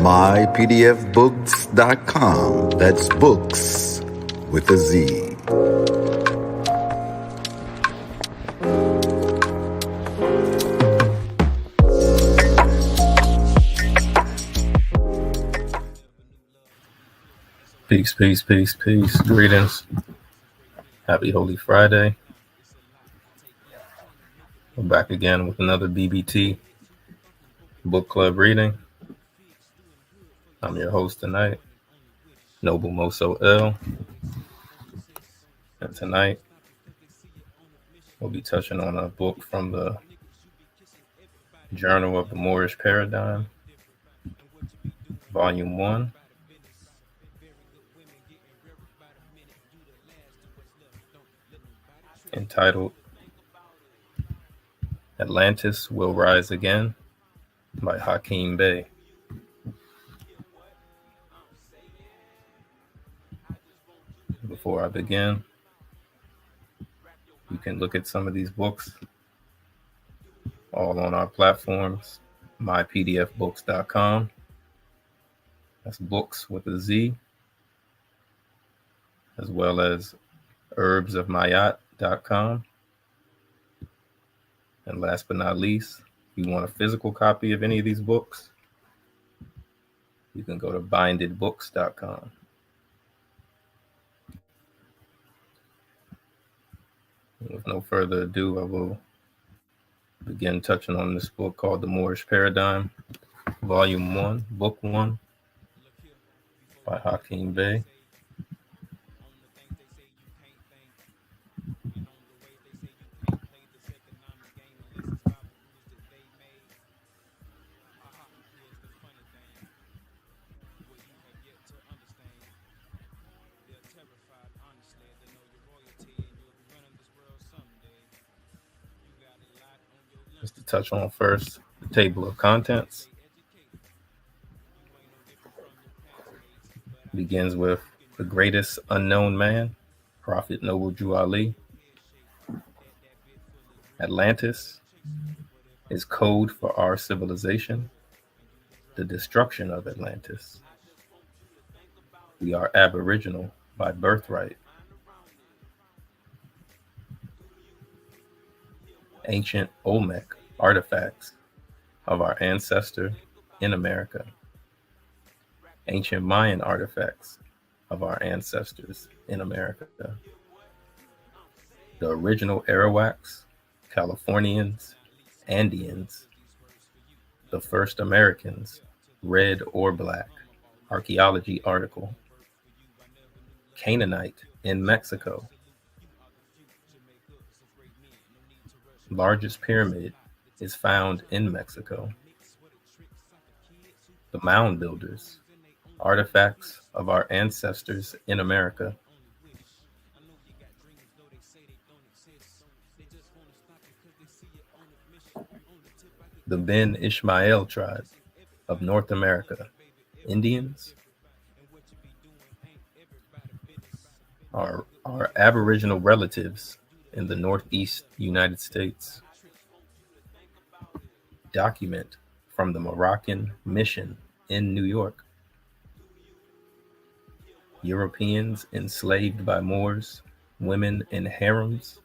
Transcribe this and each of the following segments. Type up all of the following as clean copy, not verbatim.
mypdfbooks.com. That's books with a Z. Peace, peace, peace, peace. Greetings. Happy Holy Friday. We're back again with another BBT book club reading. I'm your host tonight, Noble Moso L. And tonight, we'll be touching on a book from the Journal of the Moorish Paradigm, Volume 1. Entitled Atlantis Will Rise Again by Hakeem Bey. Before I begin, you can look at some of these books all on our platforms, mypdfbooks.com. That's books with a Z, as well as herbsofmayat.com. And last but not least, if you want a physical copy of any of these books, you can go to bindedbooks.com. With no further ado, I will begin touching on this book called The Moorish Paradigm, Volume 1, Book 1, by Hakeem Bey. Just to touch on first, the table of contents. Begins with the greatest unknown man, Prophet Noble Drew Ali. Atlantis is code for our civilization, the destruction of Atlantis. We are aboriginal by birthright. Ancient Olmec artifacts of our ancestor in America. Ancient Mayan artifacts of our ancestors in America. The original Arawaks, Californians, Andeans, the first Americans, red or black, archaeology article. Canaanite in Mexico. Largest pyramid is found in Mexico. The Mound Builders, artifacts of our ancestors in America. The Ben Ishmael tribe of North America, Indians, our Aboriginal relatives in the Northeast United States. Document from the Moroccan mission in New York. Europeans enslaved by Moors, women in harems.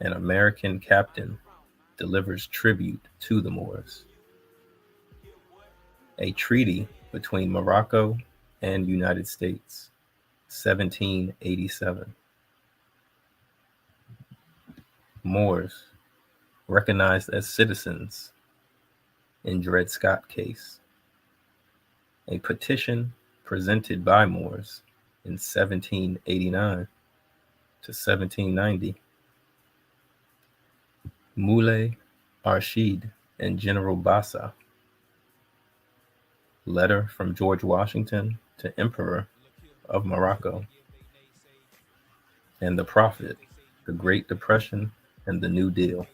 An American captain delivers tribute to the Moors. A treaty between Morocco and United States, 1787. Moors recognized as citizens in Dred Scott case. A petition presented by Moors in 1789 to 1790. Moulay Arshid and General Bassa. Letter from George Washington to Emperor of Morocco. And the Prophet, the Great Depression, and the New Deal.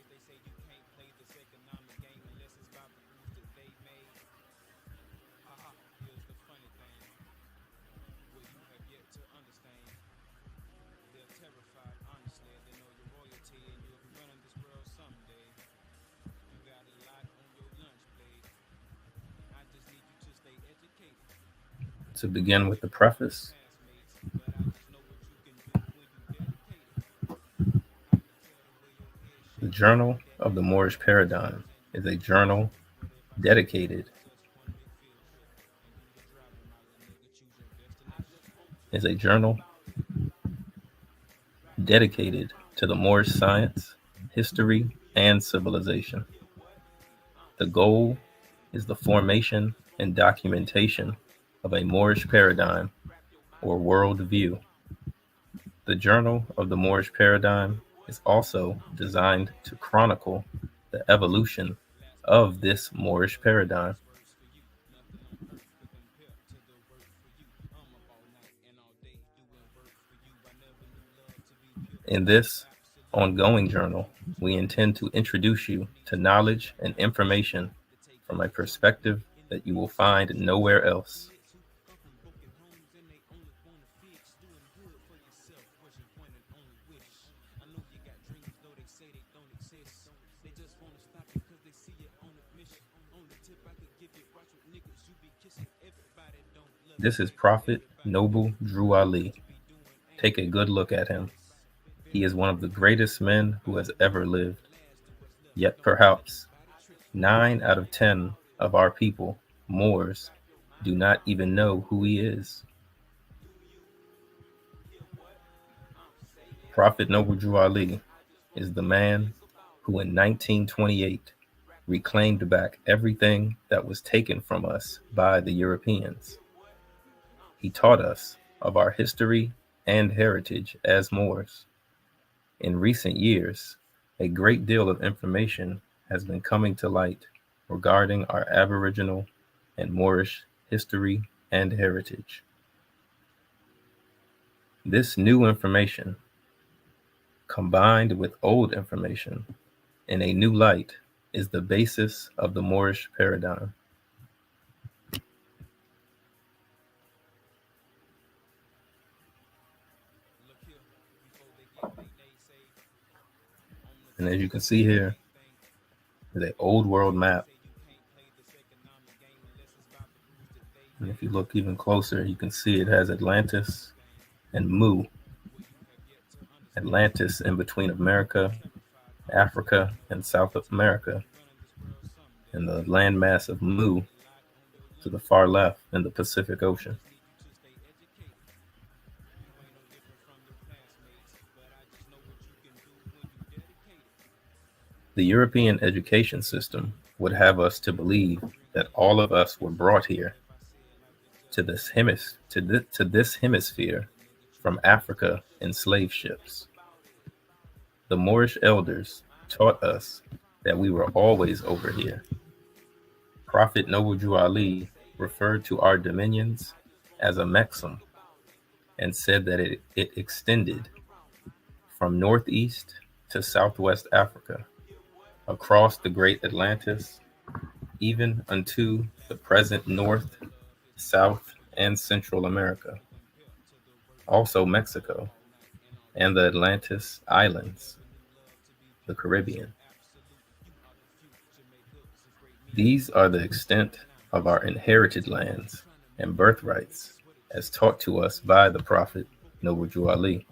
to begin with the preface. The Journal of the Moorish Paradigm is a journal dedicated to the Moorish science, history, and civilization. The goal is the formation and documentation of a Moorish paradigm or world view. The Journal of the Moorish Paradigm is also designed to chronicle the evolution of this Moorish paradigm. In this ongoing journal, we intend to introduce you to knowledge and information from a perspective that you will find nowhere else. This is Prophet Noble Drew Ali. Take a good look at him. He is one of the greatest men who has ever lived. Yet perhaps 9 out of 10 of our people, Moors, do not even know who he is. Prophet Noble Drew Ali is the man who in 1928 reclaimed back everything that was taken from us by the Europeans. He taught us of our history and heritage as Moors. In recent years, a great deal of information has been coming to light regarding our Aboriginal and Moorish history and heritage. This new information, combined with old information in a new light, is the basis of the Moorish paradigm. And as you can see here, is an old world map. And if you look even closer, you can see it has Atlantis and Mu. Atlantis in between America, Africa, and South America, and the landmass of Mu to the far left in the Pacific Ocean. The European education system would have us to believe that all of us were brought here to this hemisphere from Africa in slave ships. The Moorish elders taught us that we were always over here. Prophet Noble Drew Ali referred to our dominions as a mexum and said that it extended from northeast to southwest Africa, across the great Atlantis, even unto the present North, South, and Central America, also Mexico, and the Atlantis Islands, the Caribbean. These are the extent of our inherited lands and birthrights as taught to us by the Prophet Noble Drew Ali.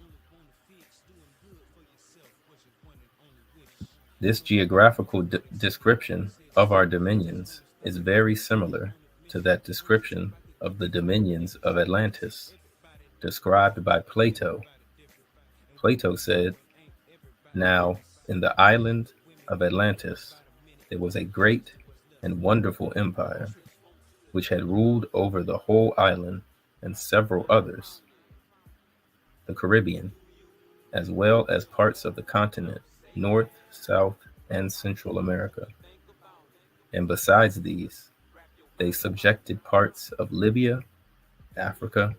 This geographical description of our dominions is very similar to that description of the dominions of Atlantis, described by Plato. Plato said, "Now, in the island of Atlantis, there was a great and wonderful empire, which had ruled over the whole island and several others, the Caribbean, as well as parts of the continent, North, South, and Central America. And besides these, they subjected parts of Libya, Africa,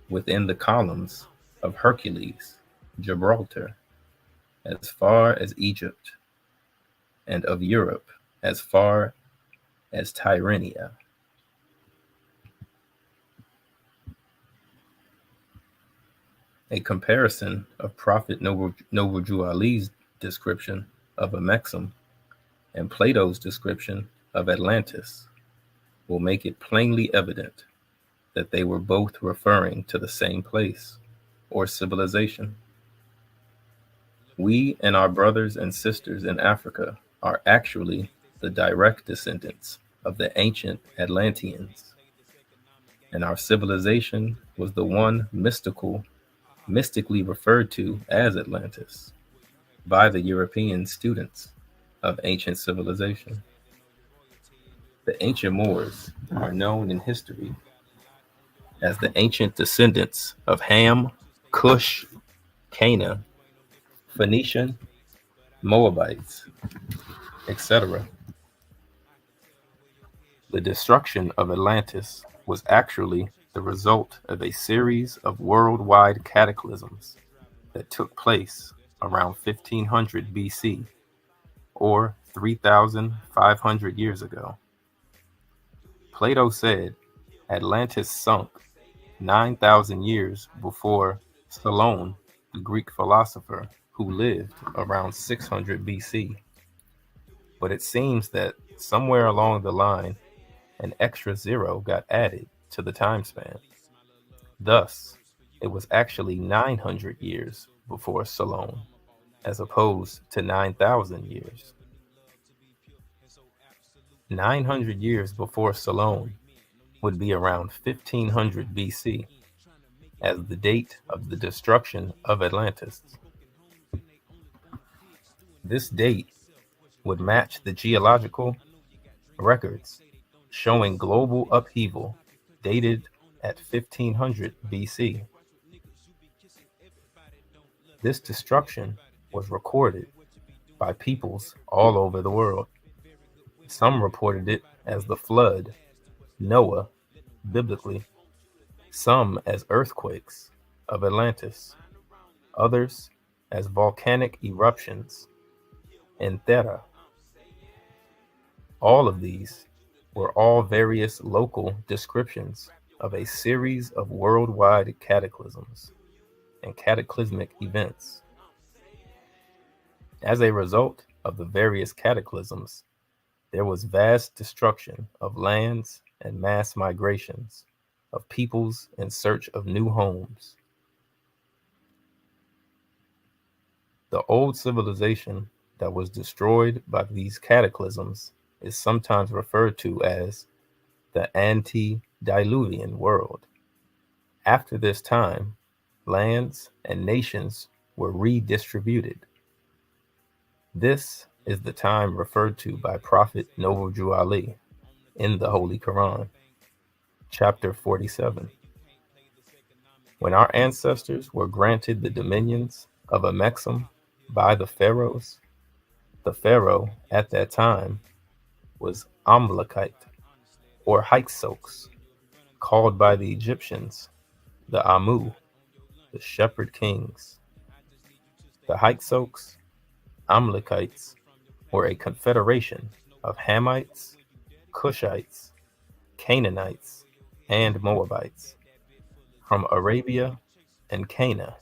within the columns of Hercules, Gibraltar, as far as Egypt, and of Europe as far as Tyrrhenia." A comparison of Prophet Noble Drew Ali's description of a mexum and Plato's description of Atlantis will make it plainly evident that they were both referring to the same place or civilization. We and our brothers and sisters in Africa are actually the direct descendants of the ancient Atlanteans, and our civilization was the one mystically referred to as Atlantis by the European students of ancient civilization. The ancient Moors are known in history as the ancient descendants of Ham, Cush, Canaan, Phoenician, Moabites, etc. The destruction of Atlantis was actually the result of a series of worldwide cataclysms that took place around 1500 BC, or 3,500 years ago. Plato said Atlantis sunk 9,000 years before Solon, the Greek philosopher who lived around 600 BC. But it seems that somewhere along the line, an extra zero got added to the time span. Thus, it was actually 900 years before Solon, as opposed to 9,000 years. 900 years before Solon would be around 1500 BC, as the date of the destruction of Atlantis. This date would match the geological records showing global upheaval dated at 1500 BC. This destruction was recorded by peoples all over the world. Some reported it as the flood, Noah, biblically, some as earthquakes of Atlantis, others as volcanic eruptions in Thera. All of these were all various local descriptions of a series of worldwide cataclysms and cataclysmic events. As a result of the various cataclysms, there was vast destruction of lands and mass migrations of peoples in search of new homes. The old civilization that was destroyed by these cataclysms is sometimes referred to as the antediluvian world. After this time, lands and nations were redistributed. This is the time referred to by Prophet Noble Ali in the Holy Quran, chapter 47. When our ancestors were granted the dominions of Amexem by the pharaohs, the pharaoh at that time was Amalekite, or Hyksos, called by the Egyptians the Amu, the shepherd kings. The Hyksos, Amalekites, were a confederation of Hamites, Cushites, Canaanites, and Moabites from Arabia and Canaan.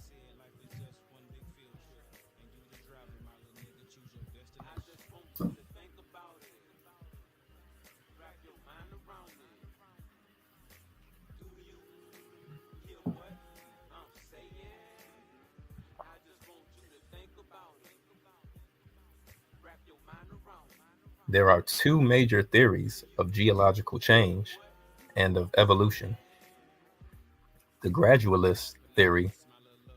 There are two major theories of geological change and of evolution. The gradualist theory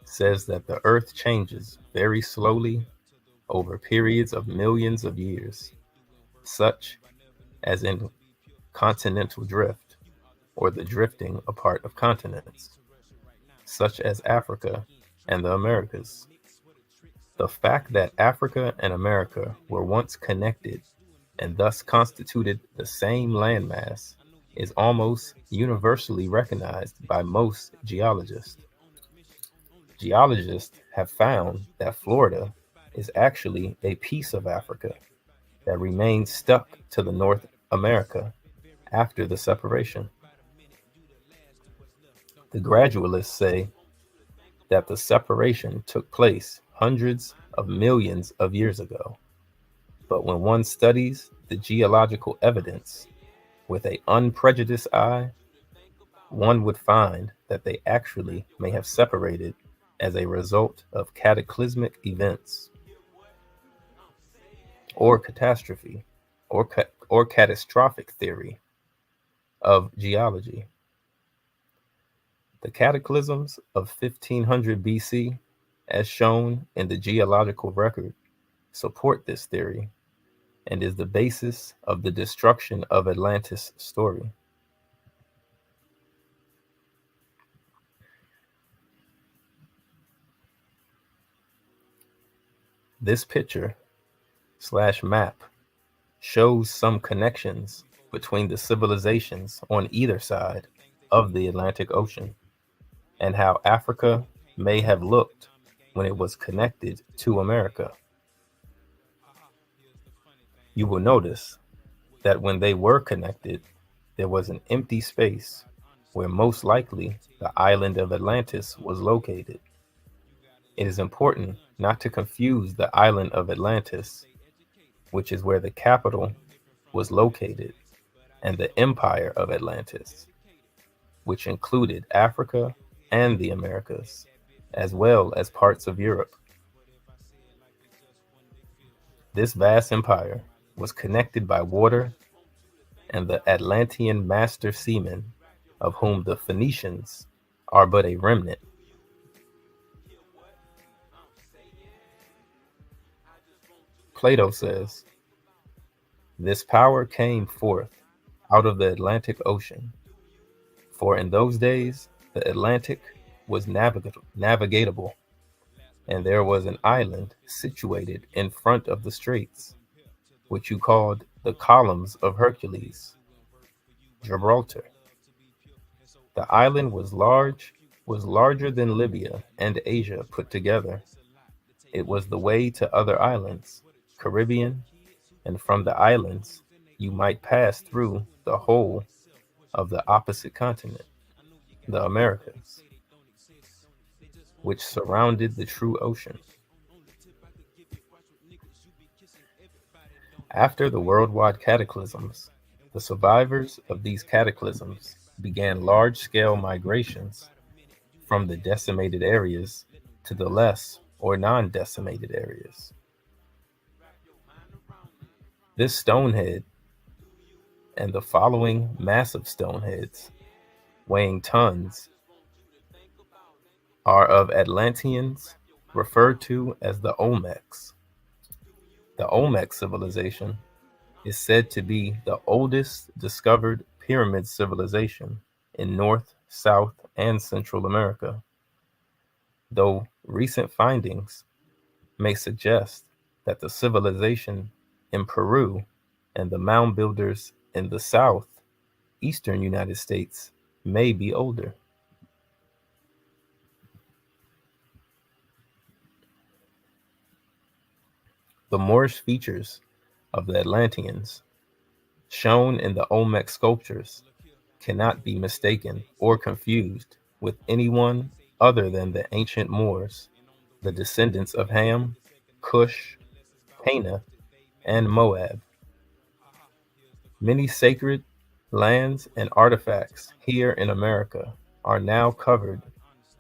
says that the Earth changes very slowly over periods of millions of years, such as in continental drift, or the drifting apart of continents, such as Africa and the Americas. The fact that Africa and America were once connected and thus constituted the same landmass is almost universally recognized by most geologists. Geologists have found that Florida is actually a piece of Africa that remains stuck to the North America after the separation. The gradualists say that the separation took place hundreds of millions of years ago. But when one studies the geological evidence with an unprejudiced eye, one would find that they actually may have separated as a result of cataclysmic events or catastrophe or catastrophic theory of geology. The cataclysms of 1500 BC, as shown in the geological record, support this theory and is the basis of the destruction of Atlantis story. This picture/map shows some connections between the civilizations on either side of the Atlantic Ocean and how Africa may have looked when it was connected to America. You will notice that when they were connected, there was an empty space where most likely the island of Atlantis was located. It is important not to confuse the island of Atlantis, which is where the capital was located, and the empire of Atlantis, which included Africa and the Americas, as well as parts of Europe. This vast empire was connected by water and the Atlantean master seamen, of whom the Phoenicians are but a remnant. Plato says, "This power came forth out of the Atlantic Ocean, for in those days the Atlantic was navigatable, and there was an island situated in front of the straits, which you called the columns of Hercules, Gibraltar. The island was larger than Libya and Asia put together. It was the way to other islands, Caribbean, and from the islands you might pass through the whole of the opposite continent, the Americas, which surrounded the true ocean. After the worldwide cataclysms, the survivors of these cataclysms began large-scale migrations from the decimated areas to the less or non-decimated areas. This stonehead and the following massive stoneheads, weighing tons, are of Atlanteans referred to as the Olmecs. The Olmec civilization is said to be the oldest discovered pyramid civilization in North, South, and Central America, though recent findings may suggest that the civilization in Peru and the mound builders in the southeastern United States may be older. The Moorish features of the Atlanteans, shown in the Olmec sculptures, cannot be mistaken or confused with anyone other than the ancient Moors, the descendants of Ham, Cush, Cana, and Moab. Many sacred lands and artifacts here in America are now covered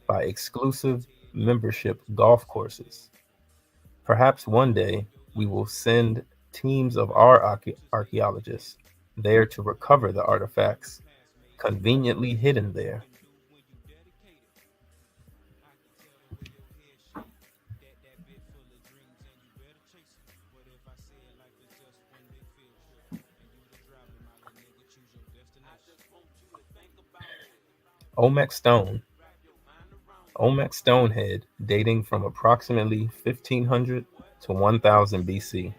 by exclusive membership golf courses. Perhaps one day we will send teams of our archaeologists there to recover the artifacts conveniently hidden there. Olmec stone. Olmec stonehead dating from approximately 1500 to 1000 BC.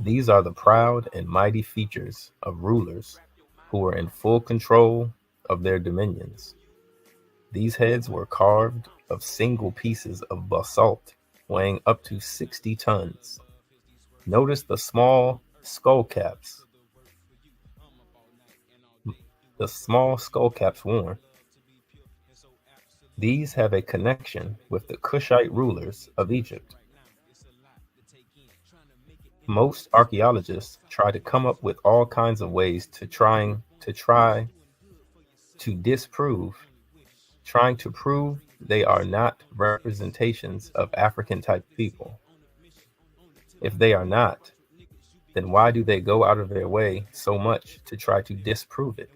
These are the proud and mighty features of rulers who were in full control of their dominions. These heads were carved of single pieces of basalt weighing up to 60 tons. Notice the small skull caps. The small skull caps worn. These have a connection with the Kushite rulers of Egypt. Most archaeologists try to come up with all kinds of ways to try to disprove, trying to prove they are not representations of African type people. If they are not, then why do they go out of their way so much to try to disprove it?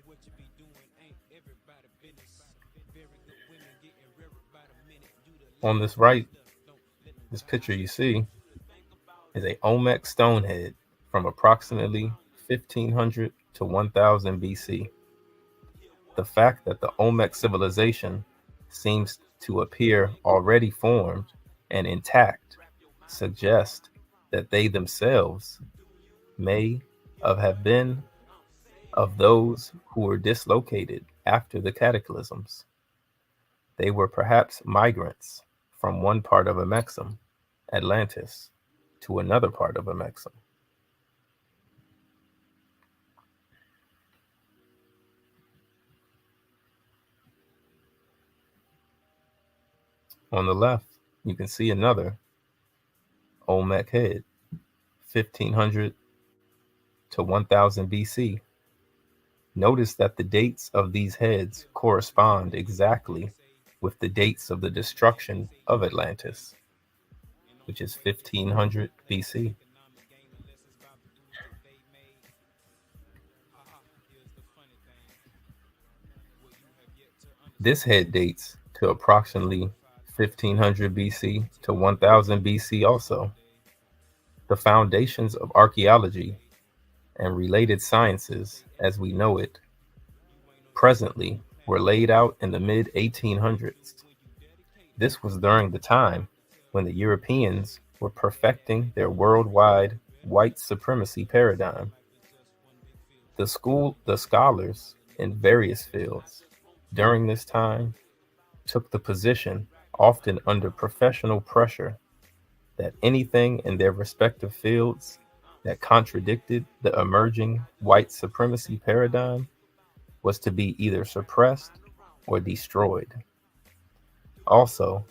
On this right, this picture you see is a Olmec stonehead from approximately 1500 to 1000 BC. The fact that the Olmec civilization seems to appear already formed and intact suggests that they themselves may have been of those who were dislocated after the cataclysms. They were perhaps migrants from one part of Amexem, Atlantis, to another part of Amexem. On the left, you can see another Olmec head, 1500 to 1000 BC. Notice that the dates of these heads correspond exactly with the dates of the destruction of Atlantis, which is 1500 BC. This head dates to approximately 1500 BC to 1000 BC also. The foundations of archaeology and related sciences as we know it presently were laid out in the mid-1800s. This was during the time when the Europeans were perfecting their worldwide white supremacy paradigm. The scholars in various fields during this time took the position, often under professional pressure, that anything in their respective fields that contradicted the emerging white supremacy paradigm was to be either suppressed or destroyed. Also,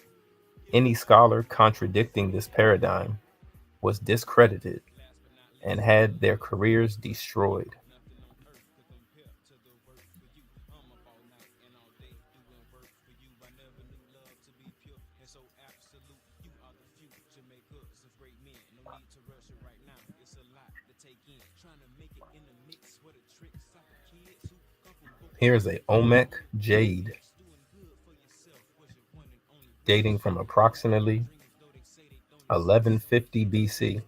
any scholar contradicting this paradigm was discredited and had their careers destroyed. Here's a Olmec jade dating from approximately 1150 BC,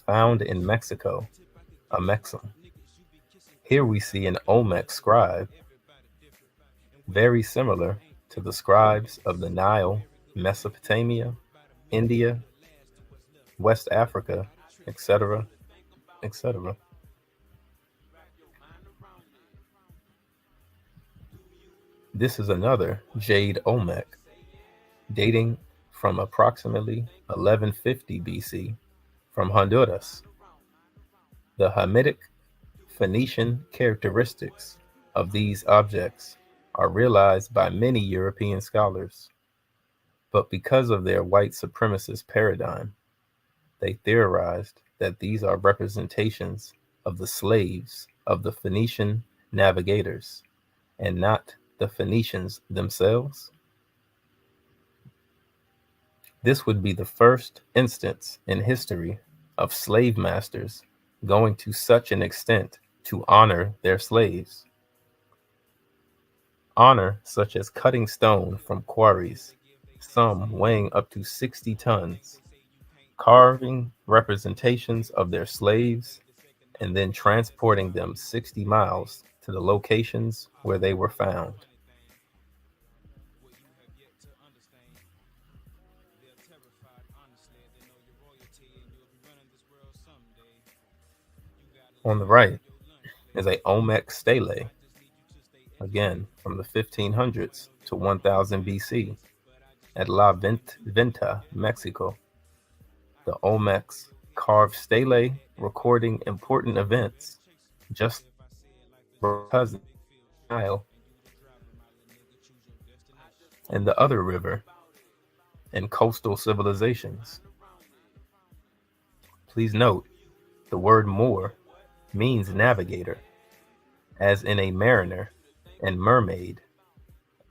found in Mexico, Amexem. Here we see an Olmec scribe, very similar to the scribes of the Nile, Mesopotamia, India, West Africa, etc., etc. This is another jade Olmec, dating from approximately 1150 BC, from Honduras. The Hamitic Phoenician characteristics of these objects are realized by many European scholars, but because of their white supremacist paradigm, they theorized that these are representations of the slaves of the Phoenician navigators and not the Phoenicians themselves. This would be the first instance in history of slave masters going to such an extent to honor their slaves. Honor such as cutting stone from quarries, some weighing up to 60 tons, carving representations of their slaves, and then transporting them 60 miles to the locations where they were found. On the right is a Olmec stele, again from the 1500s to 1000 BC, at La Venta, Mexico. The Olmecs carved stele recording important events, just like cousin Nile and the other river and coastal civilizations. Please note, the word Moor means navigator, as in a mariner, and mermaid,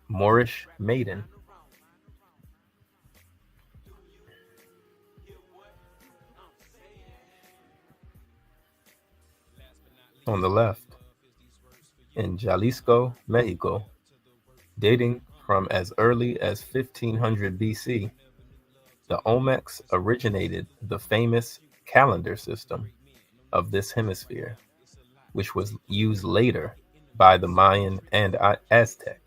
Moorish maiden. On the left, in Jalisco, Mexico, dating from as early as 1500 BC, the Olmecs originated the famous calendar system of this hemisphere, which was used later by the Mayan and Aztec.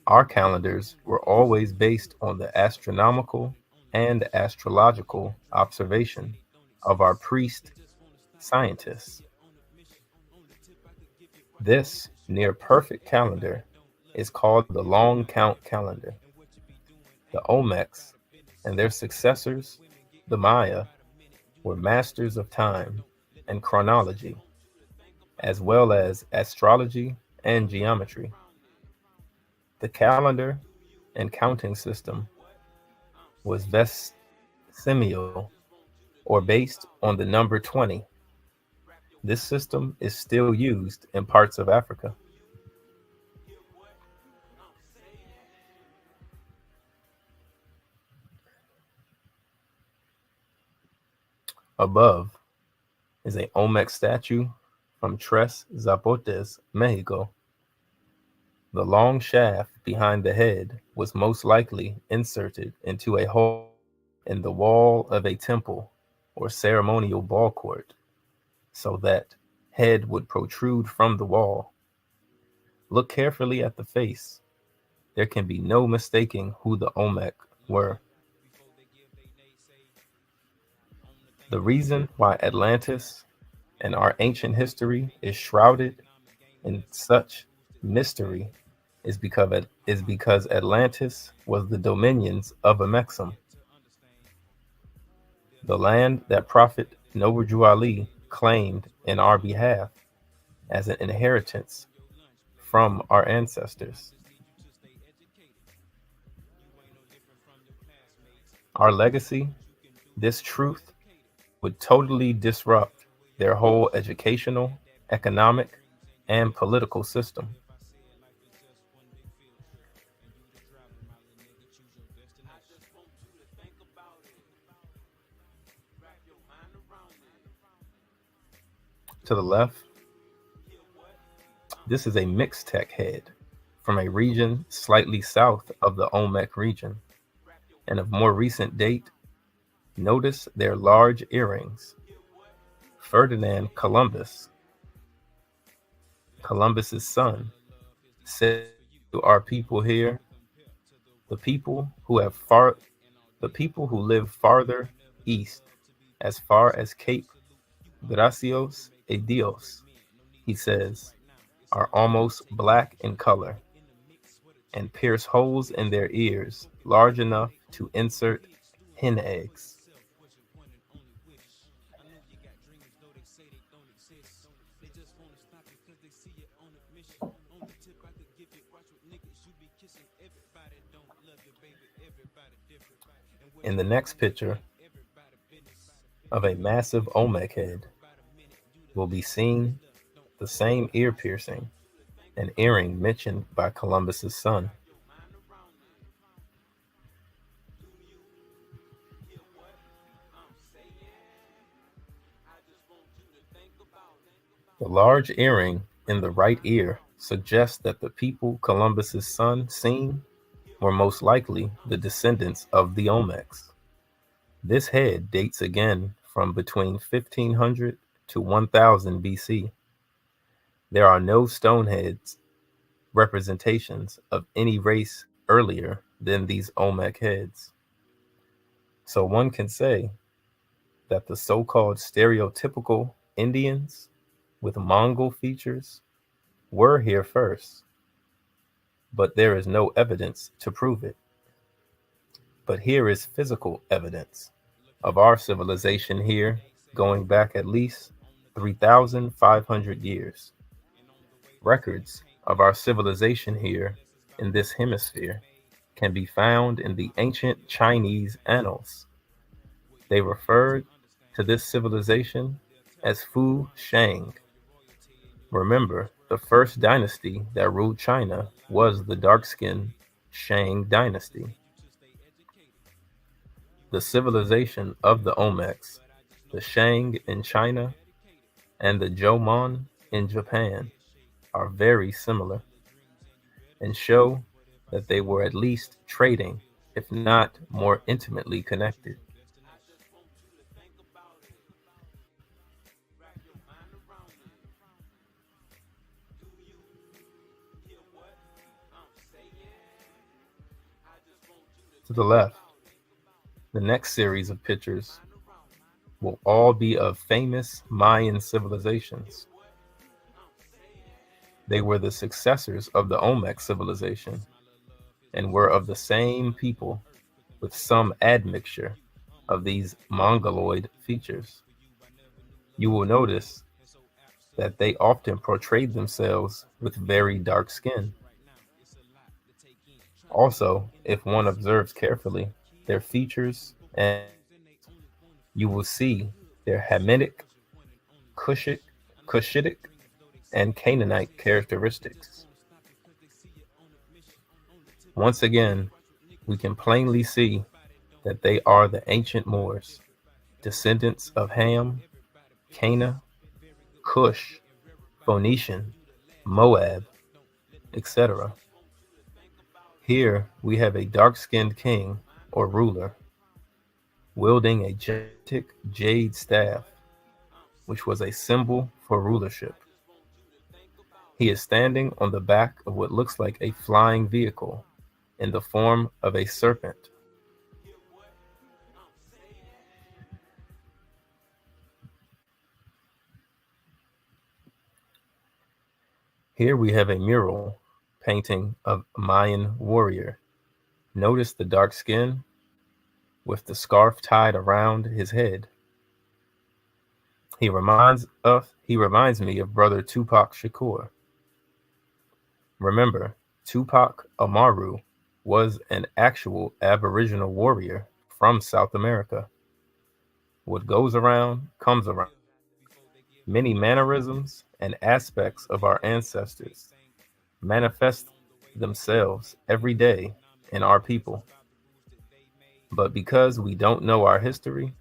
Our calendars were always based on the astronomical and astrological observation of our priest scientists. This near perfect calendar is called the long count calendar. The Olmecs and their successors, the Maya, were masters of time and chronology, as well as astrology and geometry. The calendar and counting system was Vesimial, or based on the number 20. This system is still used in parts of Africa. Above is a Olmec statue from Tres Zapotes, Mexico. The long shaft behind the head was most likely inserted into a hole in the wall of a temple or ceremonial ball court, so that head would protrude from the wall. Look carefully at the face. There can be no mistaking who the Olmec were. The reason why Atlantis and our ancient history is shrouded in such mystery is because Atlantis was the dominions of Amexem, the land that Prophet Noburju Ali claimed in our behalf as an inheritance from our ancestors. Our legacy, this truth, would totally disrupt their whole educational, economic, and political system. To the left, this is a Mixtec head from a region slightly south of the Olmec region, and of more recent date. Notice their large earrings. Ferdinand Columbus, Columbus's son, said to our people here, the people who live farther east, as far as Cape Gracios a Dios, he says, are almost black in color and pierce holes in their ears large enough to insert hen eggs. In the next picture of a massive Olmec head will be seen the same ear piercing and earring mentioned by Columbus's son. The large earring in the right ear suggests that the people Columbus's son seen were most likely the descendants of the Olmecs. This head dates again from between 1500 to 1000 BC. There are no stone heads representations of any race earlier than these Olmec heads. So one can say that the so-called stereotypical Indians with Mongol features were here first, but there is no evidence to prove it. But here is physical evidence of our civilization here going back at least 3,500 years. Records of our civilization here in this hemisphere can be found in the ancient Chinese annals. They referred to this civilization as Fu Shang. Remember The first dynasty that ruled China was the dark-skinned Shang dynasty. The civilization of the Olmecs, the Shang in China, and the Jomon in Japan are very similar and show that they were at least trading, if not more intimately connected. To the left, the next series of pictures will all be of famous Mayan civilizations. They were the successors of the Olmec civilization and were of the same people with some admixture of these mongoloid features. You will notice that they often portrayed themselves with very dark skin. Also, if one observes carefully their features, and you will see their Hamitic, Cushitic, and Canaanite characteristics. Once again, we can plainly see that they are the ancient Moors, descendants of Ham, Cana, Cush, Phoenician, Moab, etc. Here we have a dark-skinned king or ruler wielding a gigantic jade staff, which was a symbol for rulership. He is standing on the back of what looks like a flying vehicle in the form of a serpent. Here we have a mural painting of a Mayan warrior. Notice the dark skin with the scarf tied around his head. He reminds me of brother Tupac Shakur. Remember, Tupac Amaru was an actual Aboriginal warrior from South America. What goes around comes around. Many mannerisms and aspects of our ancestors manifest themselves every day in our people. But because we don't know our history,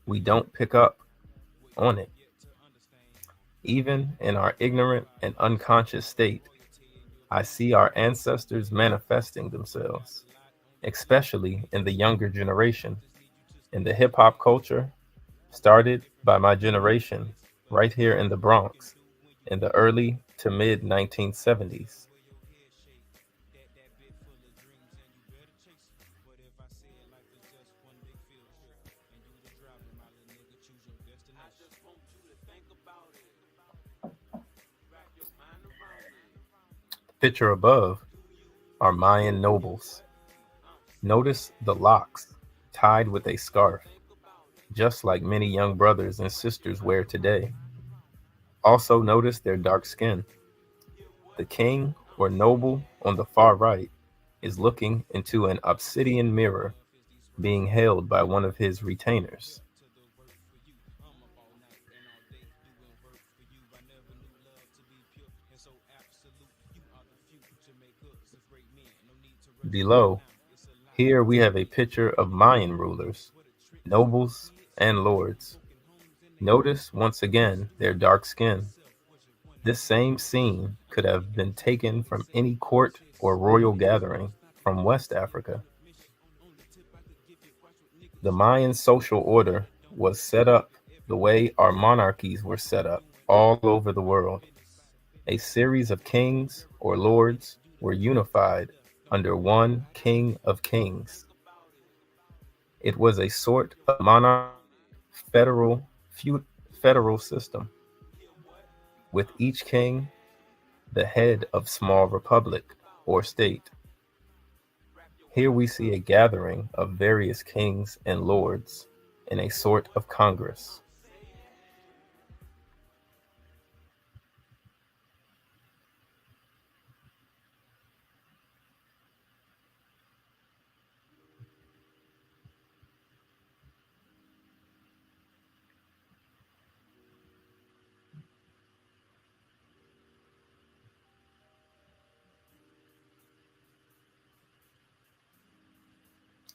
we don't pick up on it. Even in our ignorant and unconscious state, I see our ancestors manifesting themselves, especially in the younger generation, in the hip hop culture started by my generation right here in the Bronx in the early to mid 1970s. The picture above are Mayan nobles. Notice the locks tied with a scarf, just like many young brothers and sisters wear today. Also notice their dark skin. The king or noble on the far right is looking into an obsidian mirror being held by one of his retainers. Below, here we have a picture of Mayan rulers, nobles, and lords. Notice once again their dark skin. This same scene could have been taken from any court or royal gathering from West Africa. The Mayan social order was set up the way our monarchies were set up all over the world. A series of kings or lords were unified under one king of kings. It was a sort of monarch federal federal system, with each king the head of small republic or state. Here we see a gathering of various kings and lords in a sort of congress.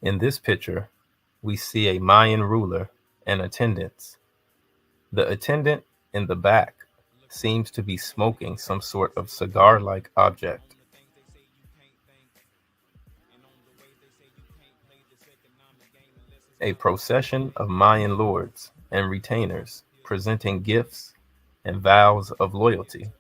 In this picture, we see a Mayan ruler and attendants. The attendant in the back seems to be smoking some sort of cigar-like object. A procession of Mayan lords and retainers presenting gifts and vows of loyalty.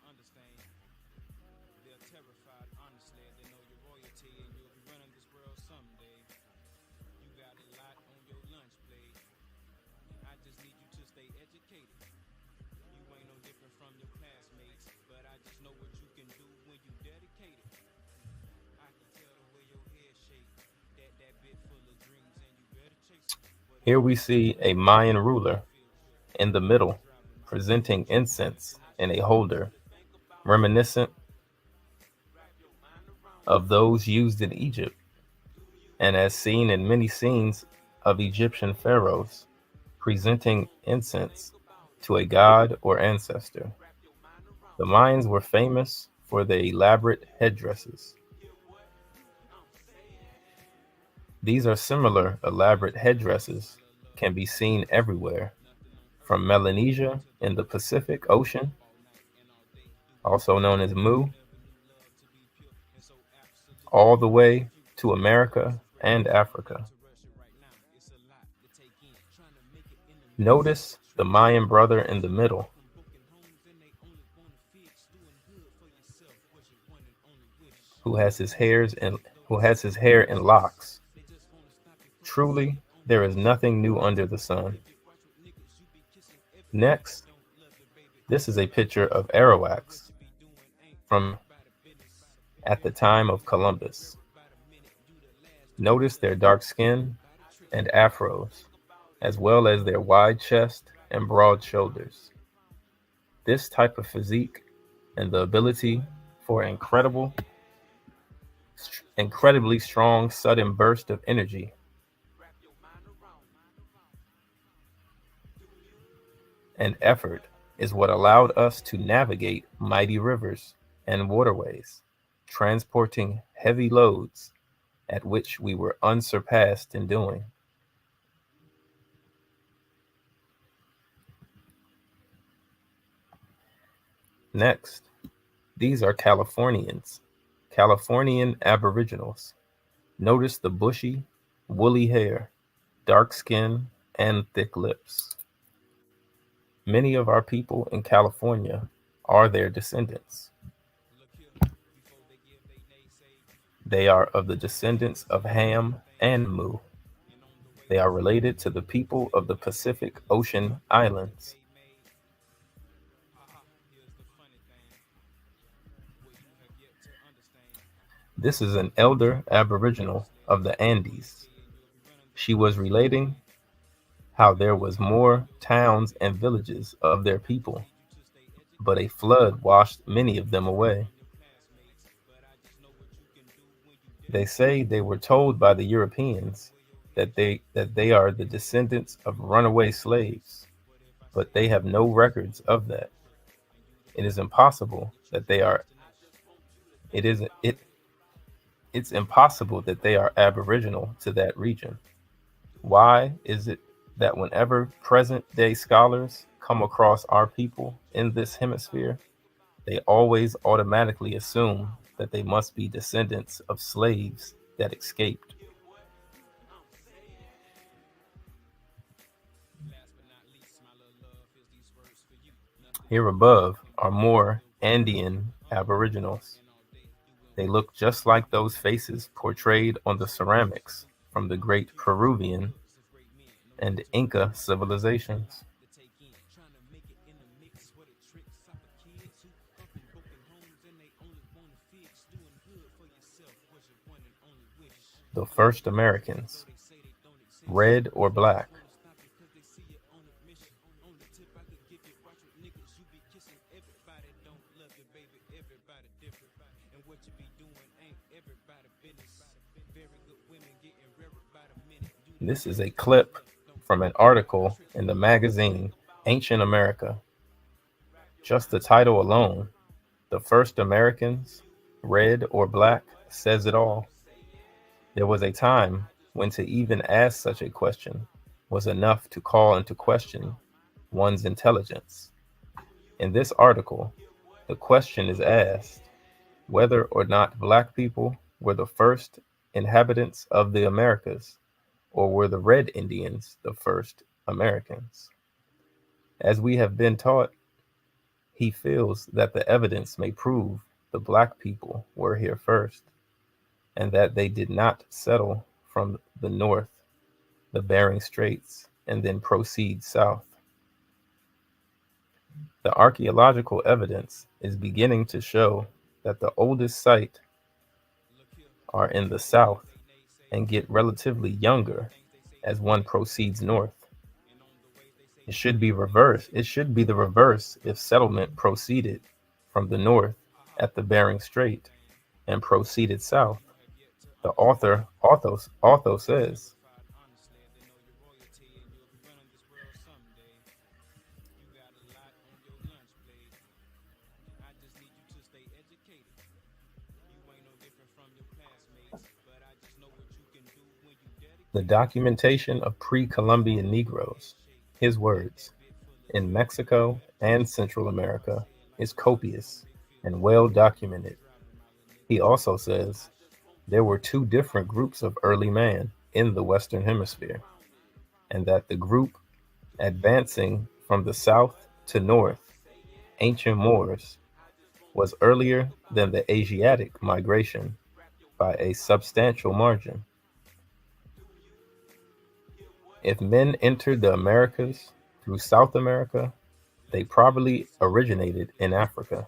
Here we see a Mayan ruler in the middle presenting incense in a holder reminiscent of those used in Egypt and as seen in many scenes of Egyptian pharaohs presenting incense to a god or ancestor. The Mayans were famous for their elaborate headdresses. These are similar elaborate headdresses can be seen everywhere, from Melanesia in the Pacific Ocean, also known as Mu, all the way to America and Africa. Notice the Mayan brother in the middle, who has his hair in locks. Truly, there is nothing new under the sun. Next, this is a picture of Arawaks from at the time of Columbus. Notice their dark skin and afros, as well as their wide chest and broad shoulders. This type of physique and the ability for incredibly strong sudden burst of energy and effort is what allowed us to navigate mighty rivers and waterways, transporting heavy loads at which we were unsurpassed in doing. Next, these are Californian Aboriginals. Notice the bushy, woolly hair, dark skin, and thick lips. Many of our people in California are their descendants. They are of the descendants of Ham and Mu. They are related to the people of the Pacific Ocean Islands. This is an elder Aboriginal of the Andes. She was relating how there was more towns and villages of their people, but a flood washed many of them away. They say they were told by the Europeans that they are the descendants of runaway slaves, but they have no records of that. It is impossible that they are it's impossible that they are aboriginal to that region. Why is it that whenever present-day scholars come across our people in this hemisphere, they always automatically assume that they must be descendants of slaves that escaped? Here above are more Andean Aboriginals. They look just like those faces portrayed on the ceramics from the great Peruvian and Inca civilizations. The first Americans, red or black. This is a clip from an article in the magazine Ancient America. Just the title alone, The First Americans, Red or Black, says it all. There was a time when to even ask such a question was enough to call into question one's intelligence. In this article, the question is asked whether or not Black people were the first inhabitants of the Americas, or were the Red Indians the first Americans. As we have been taught, he feels that the evidence may prove the Black people were here first, and that they did not settle from the north, the Bering Straits, and then proceed south. The archaeological evidence is beginning to show that the oldest sites are in the south and get relatively younger as one proceeds north. It should be reversed. It should be the reverse if settlement proceeded from the north at the Bering Strait and proceeded south. The author says, the documentation of pre-Columbian Negroes, his words, in Mexico and Central America is copious and well documented. He also says there were two different groups of early man in the Western Hemisphere, and that the group advancing from the south to north, ancient Moors, was earlier than the Asiatic migration by a substantial margin. If men entered the Americas through South America, they probably originated in Africa.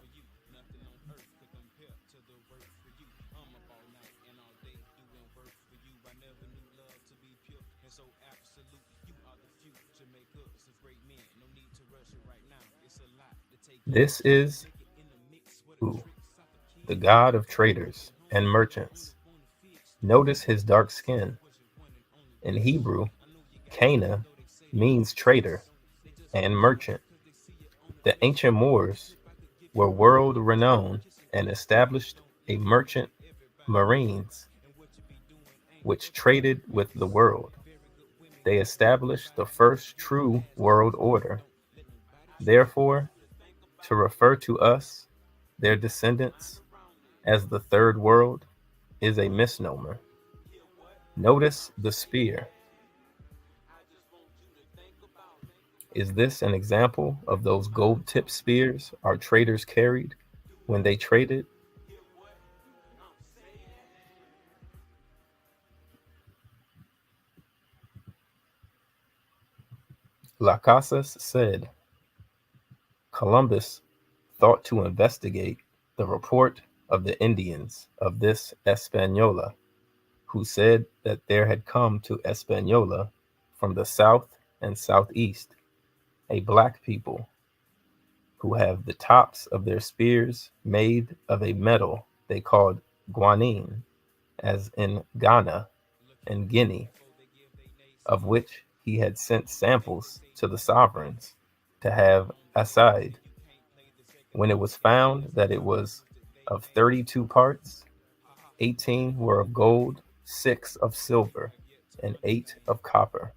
This is who, the god of traders and merchants. Notice his dark skin. In Hebrew, Cana means trader and merchant. The ancient Moors were world renowned and established a merchant marines which traded with the world. They established the first true world order. Therefore, to refer to us, their descendants, as the third world is a misnomer. Notice the spear. Is this an example of those gold-tipped spears our traders carried when they traded? Las Casas said Columbus thought to investigate the report of the Indians of this Española, who said that there had come to Española from the south and southeast a Black people who have the tops of their spears made of a metal they called guanine, as in Ghana and Guinea, of which he had sent samples to the sovereigns to have aside. When it was found that it was of 32 parts, 18 were of gold, 6 of silver, and 8 of copper.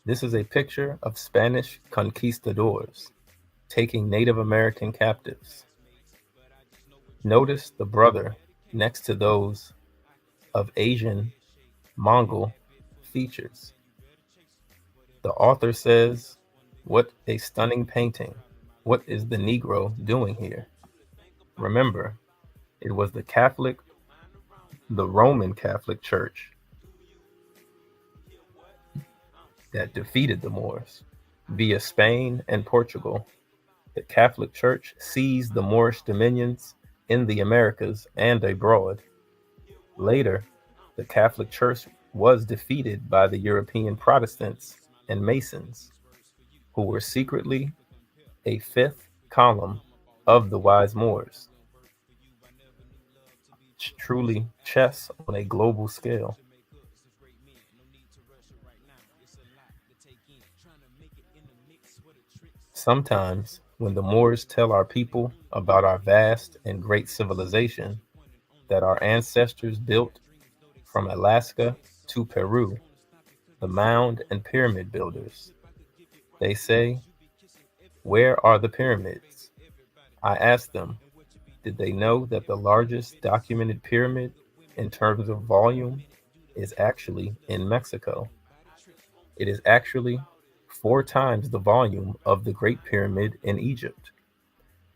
This is a picture of Spanish conquistadors taking Native American captives. Notice the brother next to those of Asian Mongol features. The author says, what a stunning painting. What is the Negro doing here? Remember, it was the Roman Catholic Church that defeated the Moors via Spain and Portugal. The Catholic Church seized the Moorish dominions in the Americas and abroad. Later, the Catholic Church was defeated by the European Protestants and Masons, who were secretly a fifth column of the wise Moors. Truly chess on a global scale. Sometimes When the Moors tell our people about our vast and great civilization that our ancestors built from Alaska to Peru, the mound and pyramid builders, they say, "Where are the pyramids?" I ask them, did they know that the largest documented pyramid in terms of volume is actually in Mexico? It is actually 4 times the volume of the Great Pyramid in Egypt.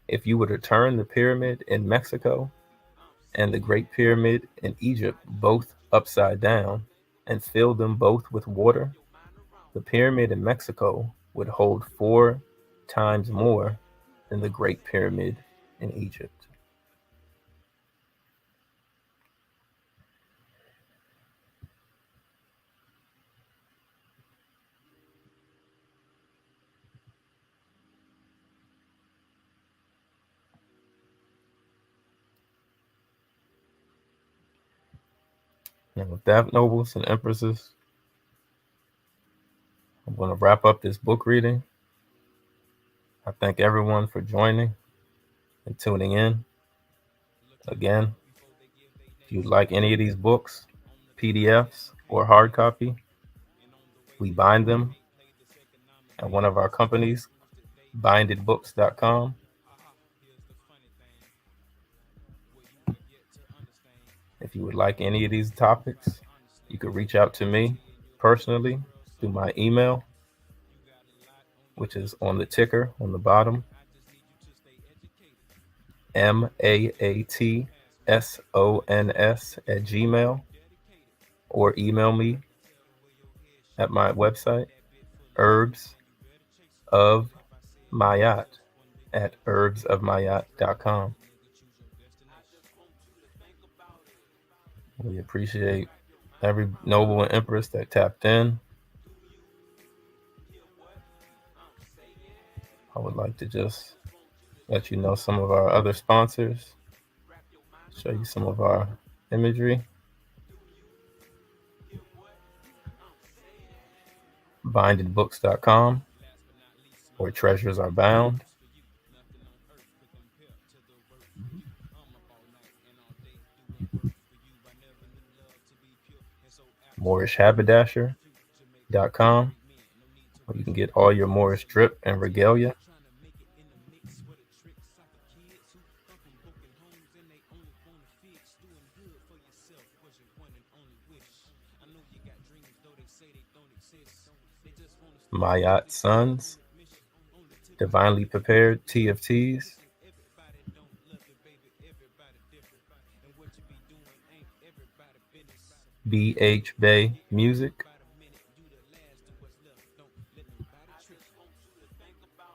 If you were to turn the pyramid in Mexico and the Great Pyramid in Egypt both upside down and fill them both with water, the pyramid in Mexico would hold 4 times more than the Great Pyramid in Egypt. And with that, nobles and empresses, I'm going to wrap up this book reading. I thank everyone for joining and tuning in. Again, if you'd like any of these books, PDFs, or hard copy, we bind them at one of our companies, bindedbooks.com. If you would like any of these topics, you could reach out to me personally through my email, which is on the ticker on the bottom, maatsons@gmail, or email me at my website, herbsofmayat@herbsofmayat.com. We appreciate every noble and empress that tapped in. I would like to just let you know some of our other sponsors, show you some of our imagery. Bindedbooks.com, where treasures are bound. MoorishHaberdasher.com, where you can get all your Moorish drip and regalia. Mayat Sons, divinely prepared tea of teas. BH Bay Music.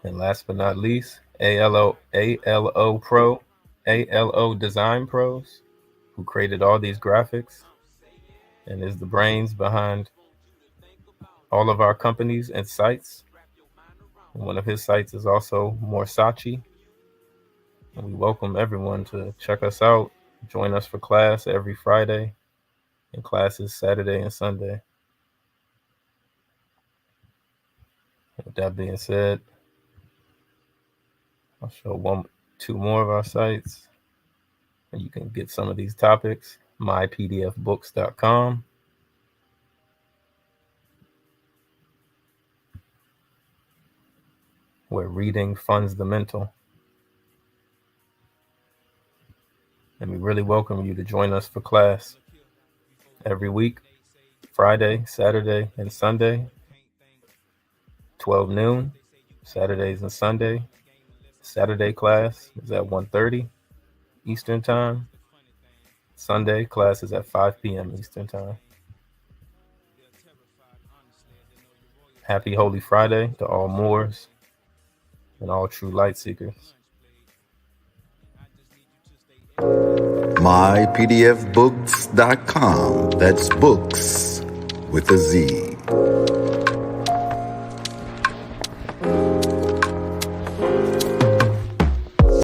And last but not least, ALO Design Pros, who created all these graphics and is the brains behind all of our companies and sites. And one of his sites is also Morsachi. And we welcome everyone to check us out, join us for class every Friday, and classes Saturday and Sunday. With that being said, I'll show 2 more of our sites, and you can get some of these topics. mypdfbooks.com, where reading funds the mental. And we really welcome you to join us for class every week, Friday, Saturday, and Sunday, 12 noon, Saturdays and Sunday. Saturday class is at 1:30 Eastern Time. Sunday class is at 5 p.m. Eastern Time. Happy Holy Friday to all Moors and all true light seekers. mypdfbooks.com. That's books with a Z.